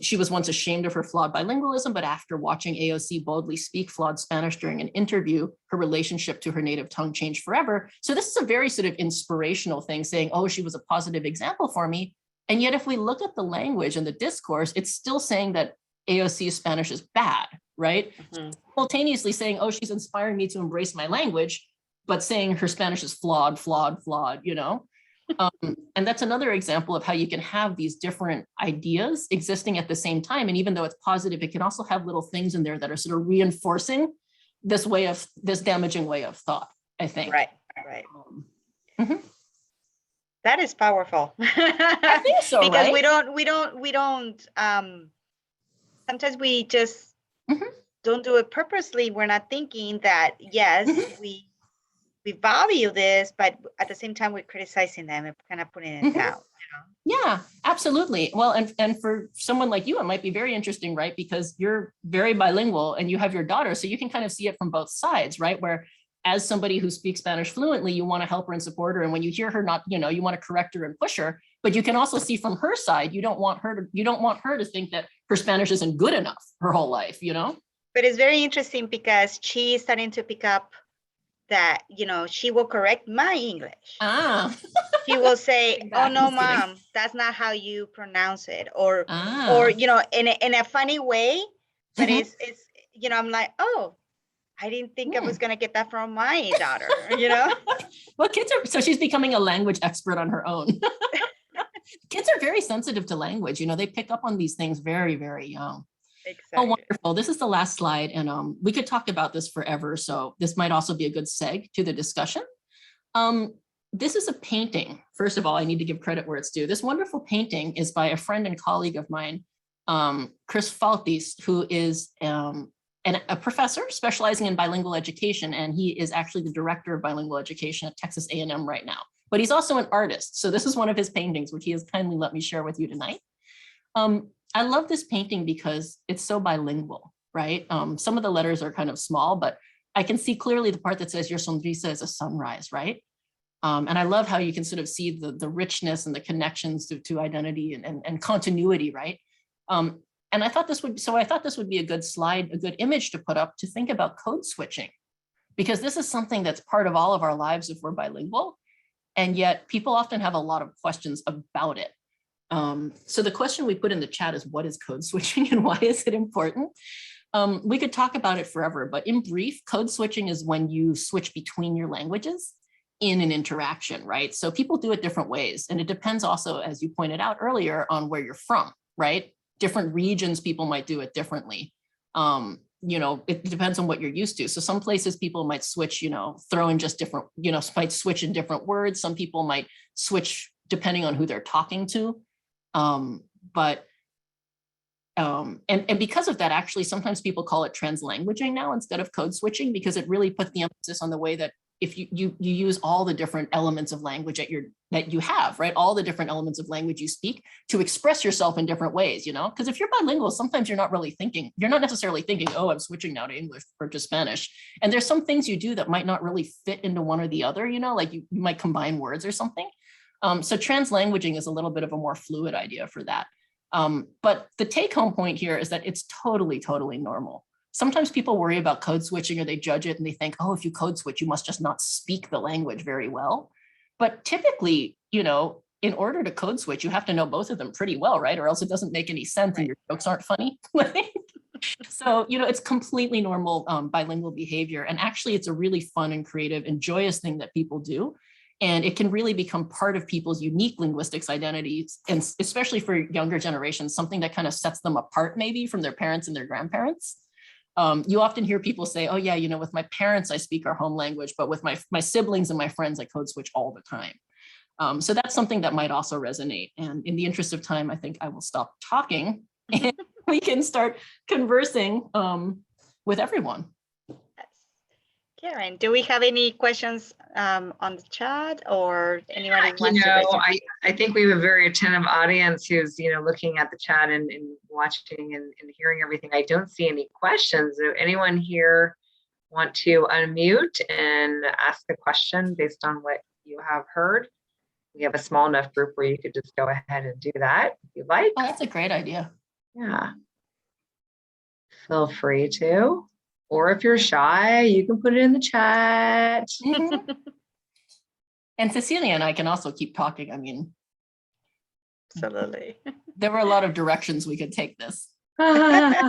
she was once ashamed of her flawed bilingualism, but after watching AOC boldly speak flawed Spanish during an interview, her relationship to her native tongue changed forever. So this is a very sort of inspirational thing, saying, oh, she was a positive example for me. And yet if we look at the language and the discourse, it's still saying that AOC's Spanish is bad, right? Simultaneously saying, oh, she's inspiring me to embrace my language, but saying her Spanish is flawed. And that's another example of how you can have these different ideas existing at the same time. And even though it's positive, it can also have little things in there that are sort of reinforcing this damaging way of thought, I think. Right. That is powerful. I think so, because right? we don't, sometimes we just don't do it purposely. We're not thinking that, yes, we value this, but at the same time, we're criticizing them and kind of putting it down. Yeah, absolutely. Well, and for someone like you, it might be very interesting, right? Because you're very bilingual and you have your daughter, so you can kind of see it from both sides, right? Where as somebody who speaks Spanish fluently, you want to help her and support her. And when you hear her not, you want to correct her and push her, but you can also see from her side, you don't want her to think that her Spanish isn't good enough her whole life, But it's very interesting because she's starting to pick up that, she will correct my English. She will say, oh no, mom, that's not how you pronounce it. Or in a funny way, but it's, I'm like, oh, I didn't think I was going to get that from my daughter, Well, so she's becoming a language expert on her own. Kids are very sensitive to language. They pick up on these things very, very young. Exactly. Oh, wonderful. This is the last slide. And we could talk about this forever. So this might also be a good seg to the discussion. This is a painting. First of all, I need to give credit where it's due. This wonderful painting is by a friend and colleague of mine, Chris Faltis, who is a professor specializing in bilingual education. And he is actually the director of bilingual education at Texas A&M right now. But he's also an artist. So this is one of his paintings, which he has kindly let me share with you tonight. I love this painting because it's so bilingual, right? Some of the letters are kind of small, but I can see clearly the part that says your sonrisa is a sunrise, right? And I love how you can sort of see the richness and the connections to identity and continuity, right? And I thought this would be a good slide, a good image to put up to think about code switching, because this is something that's part of all of our lives if we're bilingual. And yet people often have a lot of questions about it. So the question we put in the chat is, what is code switching and why is it important? We could talk about it forever, but in brief, code switching is when you switch between your languages in an interaction, right? So people do it different ways. And it depends also, as you pointed out earlier, on where you're from, right? Different regions, people might do it differently. it depends on what you're used to. So some places people might switch, throw in just different, might switch in different words. Some people might switch depending on who they're talking to. And because of that, actually, sometimes people call it translanguaging now instead of code switching, because it really puts the emphasis on the way that if you use all the different elements of language that you have, right? All the different elements of language you speak to express yourself in different ways, because if you're bilingual, sometimes you're not necessarily thinking, oh, I'm switching now to English or to Spanish. And there's some things you do that might not really fit into one or the other, like you might combine words or something. So translanguaging is a little bit of a more fluid idea for that. But the take home point here is that it's totally, totally normal. Sometimes people worry about code switching, or they judge it and they think, oh, if you code switch, you must just not speak the language very well. But typically, in order to code switch, you have to know both of them pretty well, right? Or else it doesn't make any sense and your jokes aren't funny. So, it's completely normal bilingual behavior. And actually, it's a really fun and creative and joyous thing that people do. And it can really become part of people's unique linguistics identities, and especially for younger generations, something that kind of sets them apart maybe from their parents and their grandparents. You often hear people say, oh yeah, with my parents, I speak our home language, but with my siblings and my friends, I code switch all the time. So that's something that might also resonate. And in the interest of time, I think I will stop talking and we can start conversing with everyone. Karen, do we have any questions on the chat, or anyone who wants to? I think we have a very attentive audience who's, looking at the chat and watching and hearing everything. I don't see any questions. Do anyone here want to unmute and ask a question based on what you have heard? We have a small enough group where you could just go ahead and do that if you'd like. Oh, that's a great idea. Yeah. Feel free to. Or if you're shy, you can put it in the chat. Mm-hmm. And Cecilia and I can also keep talking. I mean, absolutely. There were a lot of directions we could take this. You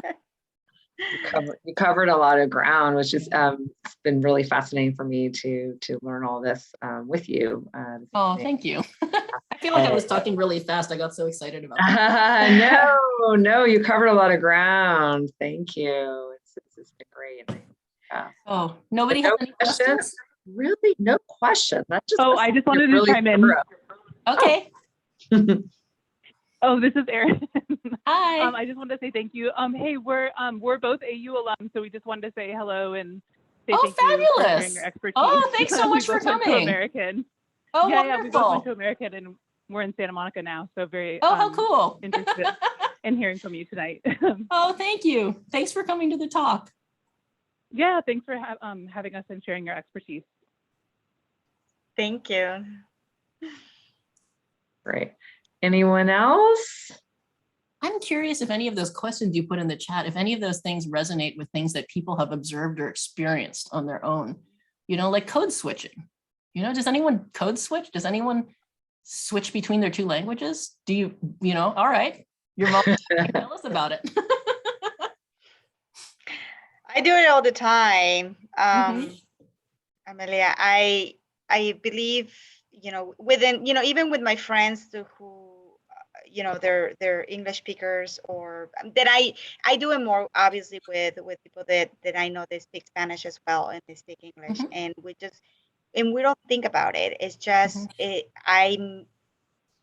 covered a lot of ground, which is it's been really fascinating for me to learn all this with you. Oh, thank you. I feel like I was talking really fast. I got so excited about it. No, you covered a lot of ground. Thank you. It's been great. Yeah. Oh, nobody has any questions? Really? No question. That just I just wanted to chime in. Okay. Oh, this is Erin. Hi. I just wanted to say thank you. Hey, we're both AU alum, so we just wanted to say hello and say thank you for sharing your expertise. Oh, thanks so much for coming. American. Oh, yeah, wonderful. We both went to American, and we're in Santa Monica now, so very how cool. interested in hearing from you tonight. Oh, thank you. Thanks for coming to the talk. Yeah, thanks for having us and sharing your expertise. Thank you. Great. Anyone else? I'm curious if any of those questions you put in the chat, if any of those things resonate with things that people have observed or experienced on their own, like code switching. Does anyone code switch? Does anyone switch between their two languages? Do you, all right, your mom, tell us about it. I do it all the time. Amelia, I believe, within, even with my friends who, they're English speakers, or that I do it more obviously with people that I know they speak Spanish as well and they speak English, and we don't think about it. It's just I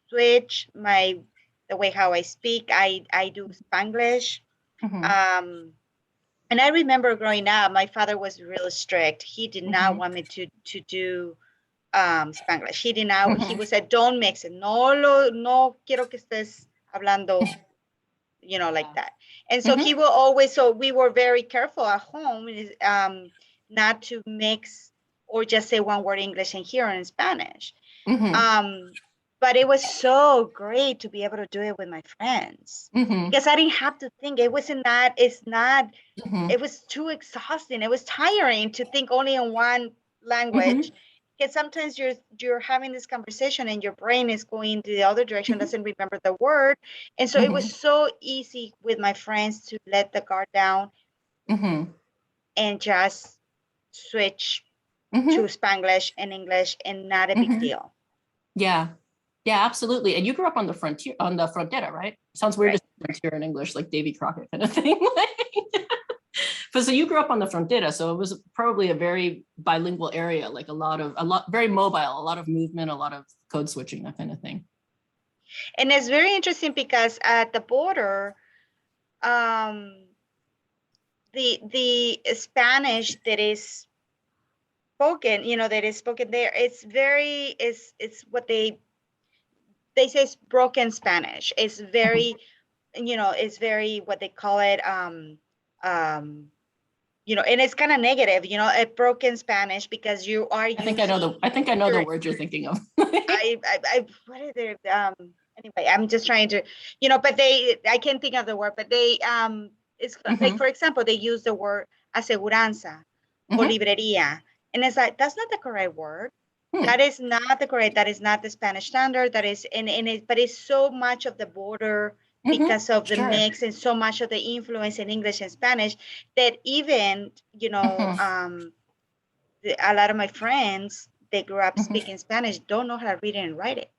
switch the way how I speak. I do Spanglish. And I remember growing up, my father was really strict. He did not want me to do Spanglish. He did not. He would say, "Don't mix it. No quiero que estés hablando, like that." And so he will always. So we were very careful at home, not to mix or just say one word English and here in Spanish. But it was so great to be able to do it with my friends, because I didn't have to think. It wasn't that. It's not. It was too exhausting. It was tiring to think only in one language. Because sometimes you're having this conversation and your brain is going to the other direction, doesn't remember the word. And so it was so easy with my friends to let the guard down and just switch to Spanglish and English, and not a big deal. Yeah. Yeah, absolutely. And you grew up on the frontera, right? Sounds weird to say frontier in English, like Davy Crockett kind of thing. But so you grew up on the frontera, so it was probably a very bilingual area, like very mobile, a lot of movement, a lot of code switching, that kind of thing. And it's very interesting because at the border, the Spanish that is spoken, that is spoken there, it's what they say is broken Spanish. It's very, it's very, what they call it, and it's kind of negative, a broken Spanish, because you are I think I know the word you're thinking of. what is it? Anyway, I'm just trying to, but I can't think of the word, but they, it's like, for example, they use the word aseguranza or librería, and it's like, that's not the correct word. That is not the correct, that is not the Spanish standard, that is, but it's so much of the border because of the mix and so much of the influence in English and Spanish that even, a lot of my friends, they grew up speaking Spanish, don't know how to read it and write it.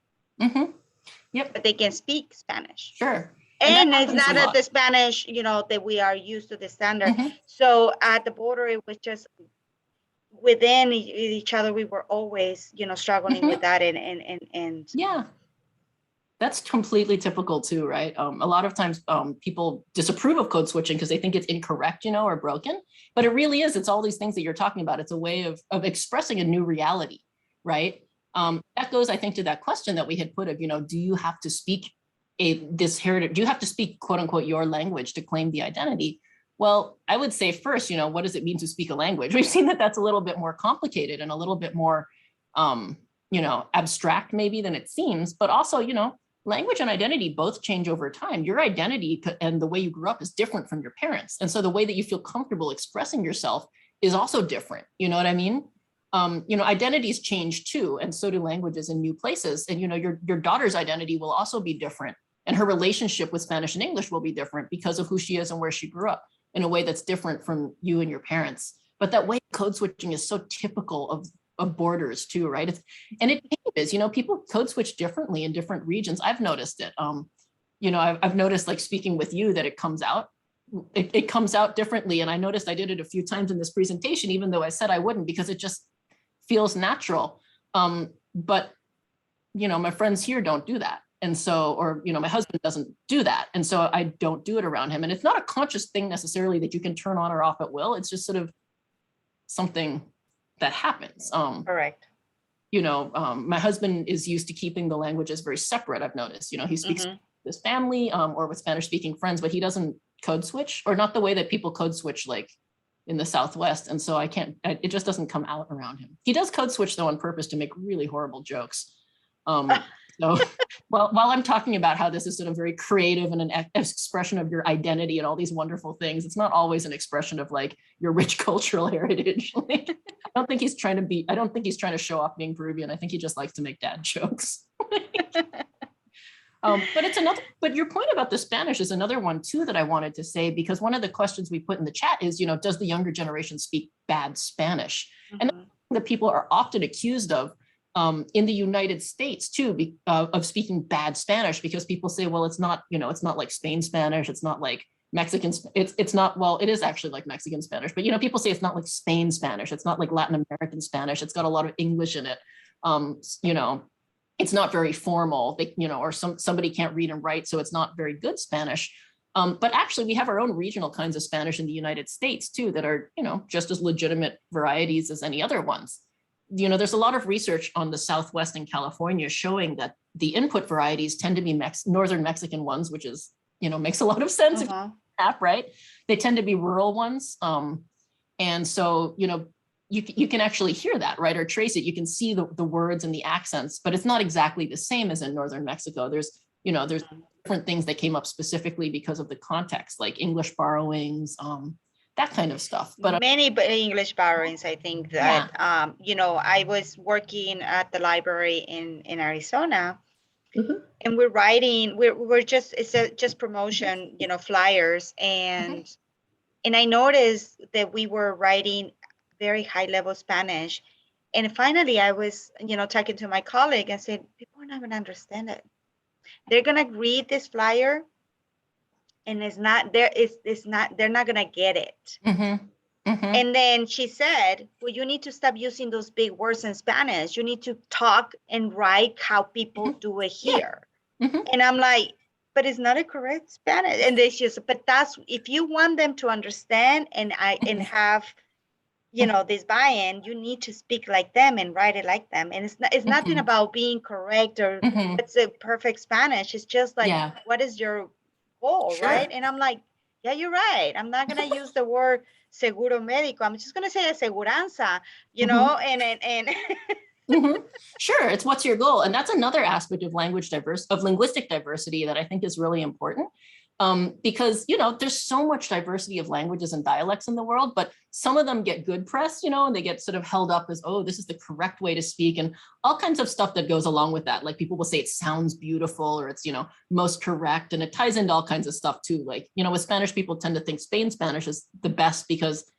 Yep. But they can speak Spanish. Sure. And it's not at the Spanish, that we are used to the standard. So at the border, it was just within each other, we were always, struggling with that. And yeah, that's completely typical too, right? A lot of times people disapprove of code switching because they think it's incorrect, or broken, but it really is. It's all these things that you're talking about. It's a way of expressing a new reality, right? That goes, I think, to that question that we had put of, do you have to speak this heritage? Do you have to speak, quote unquote, your language to claim the identity? Well, I would say first, what does it mean to speak a language? We've seen that that's a little bit more complicated and a little bit more, abstract maybe than it seems, but also, language and identity both change over time. Your identity and the way you grew up is different from your parents. And so the way that you feel comfortable expressing yourself is also different. You know what I mean? Identities change too, and so do languages in new places. And your daughter's identity will also be different, and her relationship with Spanish and English will be different because of who she is and where she grew up in a way that's different from you and your parents. But that way code switching is so typical of borders too, right? And it changes. People code switch differently in different regions. I've noticed it. I've noticed, like, speaking with you, that it comes out. It comes out differently, and I noticed I did it a few times in this presentation, even though I said I wouldn't, because it just feels natural. But my friends here don't do that. And so, or, my husband doesn't do that. And so I don't do it around him. And it's not a conscious thing necessarily that you can turn on or off at will. It's just sort of something that happens. Correct. My husband is used to keeping the languages very separate. I've noticed, he speaks with his family or with Spanish speaking friends, but he doesn't code switch, or not the way that people code switch, like in the Southwest. And so it just doesn't come out around him. He does code switch though on purpose to make really horrible jokes. So while I'm talking about how this is sort of very creative and an expression of your identity and all these wonderful things, it's not always an expression of like your rich cultural heritage. I don't think he's trying to show off being Peruvian. I think he just likes to make dad jokes. But your point about the Spanish is another one too that I wanted to say, because one of the questions we put in the chat is, does the younger generation speak bad Spanish? And that people are often accused of in the United States too, of speaking bad Spanish, because people say, well, it's not like Spain Spanish, it's not like Mexican, it's not, well, it is actually like Mexican Spanish, but people say it's not like Spain Spanish, it's not like Latin American Spanish, it's got a lot of English in it. It's not very formal, or somebody can't read and write, so it's not very good Spanish. But actually, we have our own regional kinds of Spanish in the United States too that are, just as legitimate varieties as any other ones. There's a lot of research on the Southwest and California showing that the input varieties tend to be Northern Mexican ones, which is, makes a lot of sense if you have, right? They tend to be rural ones. And so, you can actually hear that, right? Or trace it. You can see the words and the accents, but it's not exactly the same as in Northern Mexico. There's different things that came up specifically because of the context, like English borrowings, that kind of stuff. But many English borrowings, I think that, I was working at the library in Arizona, and we're just, just promotion, flyers. And I noticed that we were writing very high level Spanish. And finally I was, talking to my colleague and said, people are not going to understand it. They're going to read this flyer and it's not there. It's not. They're not gonna get it. Mm-hmm. Mm-hmm. And then she said, well, you need to stop using those big words in Spanish. You need to talk and write how people do it here. Mm-hmm. And I'm like, but it's not a correct Spanish. And they just, but that's, if you want them to understand and have, you know, this buy-in, you need to speak like them and write it like them. And it's nothing about being correct or what's a perfect Spanish. It's just like, what is your goal, right? And I'm like, yeah, you're right. I'm not gonna use the word seguro médico. I'm just gonna say aseguranza, you know, and Sure, it's what's your goal, and that's another aspect of linguistic diversity that I think is really important, because you know there's so much diversity of languages and dialects in the world, but some of them get good press, you know, and they get sort of held up as, oh, this is the correct way to speak, and all kinds of stuff that goes along with that. Like people will say it sounds beautiful, or it's, you know, most correct, and it ties into all kinds of stuff too. Like, you know, with Spanish, people tend to think Spain Spanish is the best because,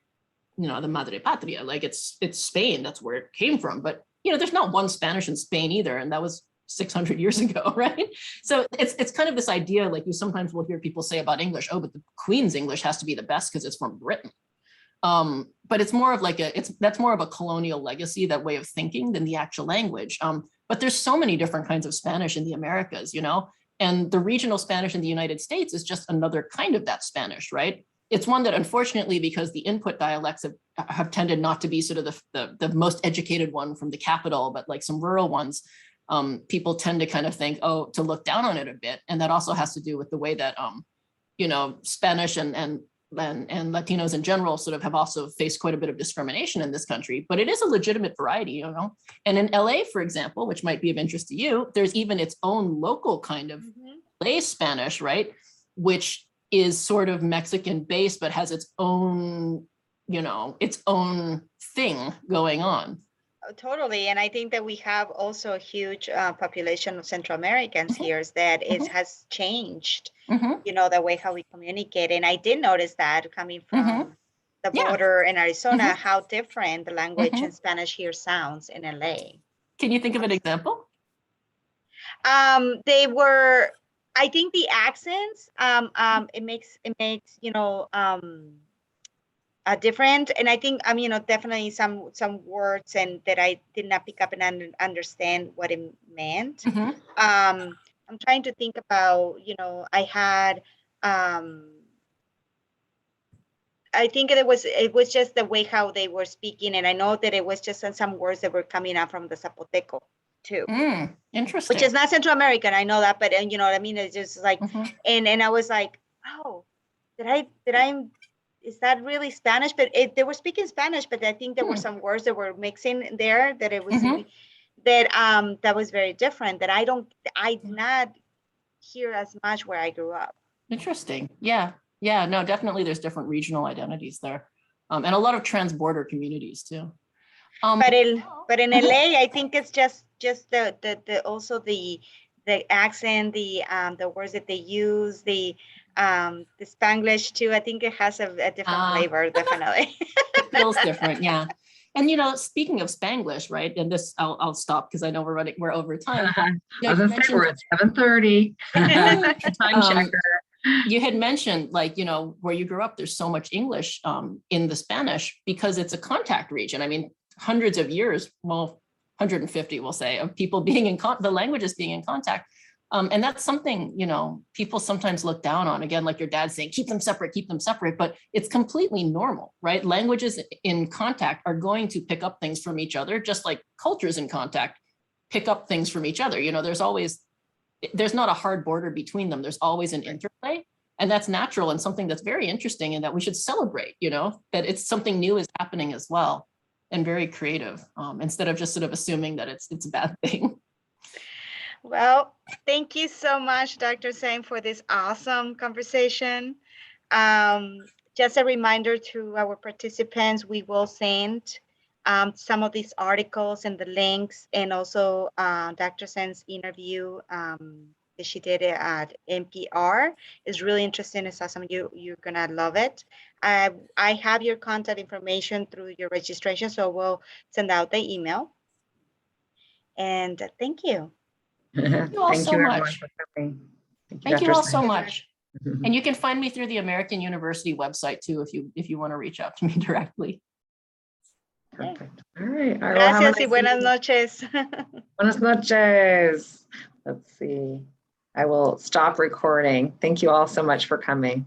you know, the madre patria, like it's Spain, that's where it came from, but you know, there's not one Spanish in Spain either. And that was 600 years ago, right? So it's kind of this idea, like you sometimes will hear people say about English, oh, but the Queen's English has to be the best because it's from Britain. But it's more of like that's more of a colonial legacy, that way of thinking, than the actual language. But there's so many different kinds of Spanish in the Americas, you know, and the regional Spanish in the United States is just another kind of that Spanish, right? It's one that unfortunately, because the input dialects have tended not to be sort of the most educated one from the capital, but like some rural ones, people tend to kind of think, oh, to look down on it a bit. And that also has to do with the way that, you know, Spanish and Latinos in general sort of have also faced quite a bit of discrimination in this country, but it is a legitimate variety, you know. And in LA, for example, which might be of interest to you, there's even its own local kind of LA Spanish, right? Which is sort of Mexican based, but has its own, you know, its own thing going on. Totally. And I think that we have also a huge population of Central Americans here that has changed, you know, the way how we communicate. And I did notice that coming from the border in Arizona, how different the language in Spanish here sounds in LA. Can you think of an example? They were, I think the accents, it makes, you know, different. And I think, you know, definitely some words and that I did not pick up and understand what it meant. I'm trying to think about, you know, I had, I think it was just the way how they were speaking. And I know that it was just some words that were coming out from the Zapoteco too. Interesting. Which is not Central American, I know that, but you know what I mean? It's just like, and I was like, oh, is that really Spanish? But they were speaking Spanish, but I think there were some words that were mixing there that it was, that was very different, that I did not hear as much where I grew up. Interesting. Yeah. Yeah, no, definitely there's different regional identities there. And a lot of trans-border communities too. But in LA, I think it's just the also the accent, the words that they use, the Spanglish too. I think it has a different flavor, definitely. It feels different, yeah. And you know, speaking of Spanglish, right? And this, I'll stop because I know we're over time. I was gonna say we're at 7:30. Time checker. You had mentioned, like, you know, where you grew up, there's so much English in the Spanish because it's a contact region. I mean, hundreds of years, well, 150, we'll say, of people being in the languages being in contact. And that's something, you know, people sometimes look down on. Again, like your dad saying, keep them separate, but it's completely normal, right? Languages in contact are going to pick up things from each other, just like cultures in contact pick up things from each other. You know, there's not a hard border between them. There's always an interplay, and that's natural and something that's very interesting and that we should celebrate, you know, that it's something new is happening as well and very creative, instead of just sort of assuming that it's a bad thing. Well, thank you so much, Dr. Tseng, for this awesome conversation. Just a reminder to our participants, we will send some of these articles and the links, and also Dr. Tseng's interview that she did at NPR is really interesting. It's awesome. You're gonna love it. I have your contact information through your registration, so we'll send out the email. And thank you. Thank you all so much. Thank you, Thank you all so much. And you can find me through the American University website too, if you want to reach out to me directly. Perfect. All right. All right. Well, have a Gracias y nice buenas evening. noches. Buenas noches. Let's see. I will stop recording. Thank you all so much for coming.